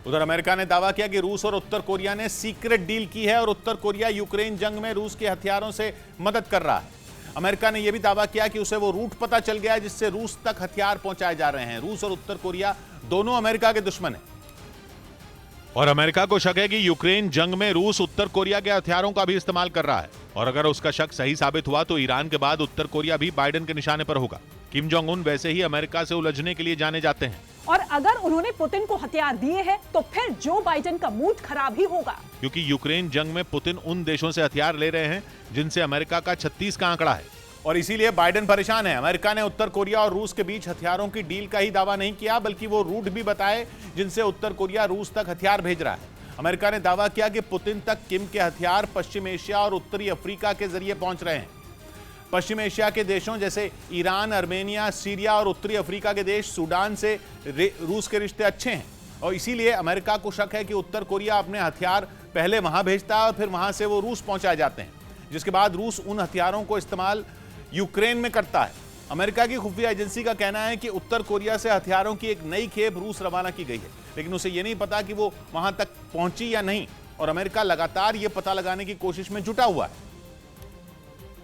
उधर अमेरिका ने दावा किया कि रूस और उत्तर कोरिया ने सीक्रेट डील की है और उत्तर कोरिया यूक्रेन जंग में रूस के हथियारों से मदद कर रहा है। अमेरिका ने यह भी दावा किया कि उसे वो रूट पता चल गया है जिससे रूस तक हथियार पहुंचाए जा रहे हैं। रूस और उत्तर कोरिया दोनों अमेरिका के दुश्मन हैं और अमेरिका को शक है कि यूक्रेन जंग में रूस उत्तर कोरिया के हथियारों का भी इस्तेमाल कर रहा है और अगर उसका शक सही साबित हुआ तो ईरान के बाद उत्तर कोरिया भी बाइडेन के निशाने पर होगा। किम जोंग उन वैसे ही अमेरिका से उलझने के लिए जाने जाते हैं और अगर उन्होंने पुतिन को हथियार दिए हैं तो फिर जो बाइडेन का मूड खराब ही होगा, क्योंकि यूक्रेन जंग में पुतिन उन देशों से हथियार ले रहे हैं जिनसे अमेरिका का 36 का आंकड़ा है और इसीलिए बाइडेन परेशान है। अमेरिका ने उत्तर कोरिया और रूस के बीच हथियारों की डील का ही दावा नहीं किया बल्कि वो रूट भी बताए जिनसे उत्तर कोरिया रूस तक हथियार भेज रहा है। अमेरिका ने दावा किया कि पुतिन तक किम के हथियार पश्चिम एशिया और उत्तरी अफ्रीका के जरिए पहुंच रहे हैं। पश्चिम एशिया के देशों जैसे ईरान, अर्मेनिया, सीरिया और उत्तरी अफ्रीका के देश सूडान से रूस के रिश्ते अच्छे हैं और इसीलिए अमेरिका को शक है कि उत्तर कोरिया अपने हथियार पहले वहां भेजता है और फिर वहां से वो रूस पहुंचाए जाते हैं, जिसके बाद रूस उन हथियारों को इस्तेमाल यूक्रेन में करता है। अमेरिका की खुफिया एजेंसी का कहना है कि उत्तर कोरिया से हथियारों की एक नई खेप रूस रवाना की गई है, लेकिन उसे यह नहीं पता कि वो वहां तक पहुंची या नहीं और अमेरिका लगातार यह पता लगाने की कोशिश में जुटा हुआ है।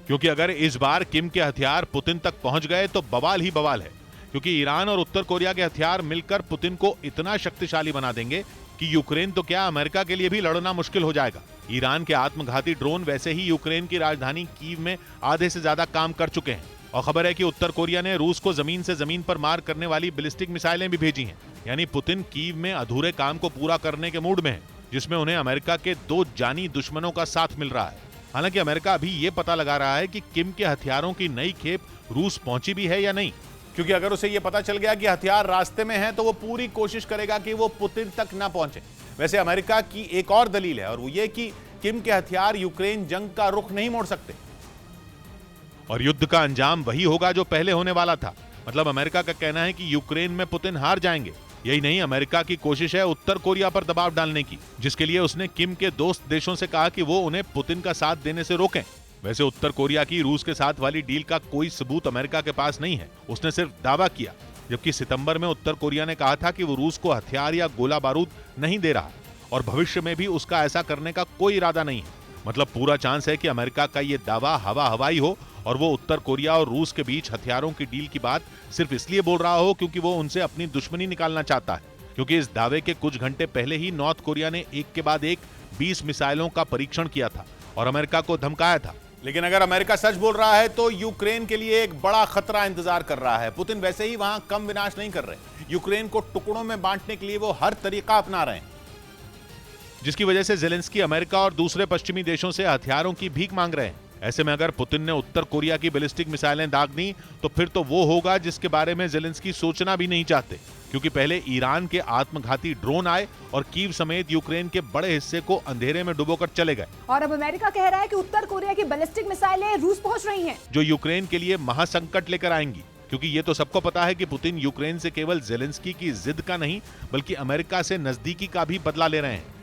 क्योंकि अगर इस बार किम के हथियार पुतिन तक पहुंच गए तो बवाल ही बवाल है, क्योंकि ईरान और उत्तर कोरिया के हथियार मिलकर पुतिन को इतना शक्तिशाली बना देंगे कि यूक्रेन तो क्या अमेरिका के लिए भी लड़ना मुश्किल हो जाएगा। ईरान के आत्मघाती ड्रोन वैसे ही यूक्रेन की राजधानी कीव में आधे से ज्यादा काम कर चुके हैं और खबर है कि उत्तर कोरिया ने रूस को जमीन से जमीन पर मार करने वाली बैलिस्टिक मिसाइलें भी भेजी हैं। यानी पुतिन कीव में अधूरे काम को पूरा करने के मूड में है, जिसमें उन्हें अमेरिका के दो जानी दुश्मनों का साथ मिल रहा है। हालांकि अमेरिका अभी ये पता लगा रहा है कि किम के हथियारों की नई खेप रूस पहुंची भी है या नहीं, क्योंकि अगर उसे यह पता चल गया कि हथियार रास्ते में है तो वो पूरी कोशिश करेगा कि वो पुतिन तक ना पहुंचे। वैसे अमेरिका की एक और दलील है और वो ये कि किम के हथियार यूक्रेन जंग का रुख नहीं मोड़ सकते और युद्ध का अंजाम वही होगा जो पहले होने वाला था। मतलब अमेरिका का कहना है कि यूक्रेन में पुतिन हार जाएंगे। यही नहीं, अमेरिका की कोशिश है उत्तर कोरिया पर दबाव डालने की, जिसके लिए उसने किम के दोस्त देशों से कहा कि वो उन्हें पुतिन का साथ देने से रोकें। वैसे उत्तर कोरिया की रूस के साथ वाली डील का कोई सबूत अमेरिका के पास नहीं है, उसने सिर्फ दावा किया। जबकि सितंबर में उत्तर कोरिया ने कहा था कि वो रूस को हथियार या गोला बारूद नहीं दे रहा और भविष्य में भी उसका ऐसा करने का कोई इरादा नहीं है। मतलब पूरा चांस है कि अमेरिका का ये दावा हवा हवाई हो और वो उत्तर कोरिया और रूस के बीच हथियारों की डील की बात सिर्फ इसलिए बोल रहा हो क्योंकि वो उनसे अपनी दुश्मनी निकालना चाहता है। क्योंकि इस दावे के कुछ घंटे पहले ही नॉर्थ कोरिया ने एक के बाद एक 20 मिसाइलों का परीक्षण किया था और अमेरिका को धमकाया था। लेकिन अगर अमेरिका सच बोल रहा है तो यूक्रेन के लिए एक बड़ा खतरा इंतजार कर रहा है। पुतिन वैसे ही वहां कम विनाश नहीं कर रहे, यूक्रेन को टुकड़ों में बांटने के लिए वो हर तरीका अपना रहे हैं, जिसकी वजह से जेलेंस्की अमेरिका और दूसरे पश्चिमी देशों से हथियारों की भीख मांग रहे हैं। ऐसे में अगर पुतिन ने उत्तर कोरिया की बैलिस्टिक मिसाइलें दाग दी तो फिर तो वो होगा जिसके बारे में जेलेंस्की सोचना भी नहीं चाहते, क्योंकि पहले ईरान के आत्मघाती ड्रोन आए और कीव समेत यूक्रेन के बड़े हिस्से को अंधेरे में डुबोकर चले गए। और अब अमेरिका कह रहा है कि उत्तर कोरिया की बैलिस्टिक मिसाइलें रूस पहुंच रही हैं, जो यूक्रेन के लिए महासंकट लेकर आएंगी। क्योंकि ये तो सबको पता है कि पुतिन यूक्रेन से केवल जेलेंस्की की जिद का नहीं बल्कि अमेरिका से नजदीकी का भी बदला ले रहे हैं।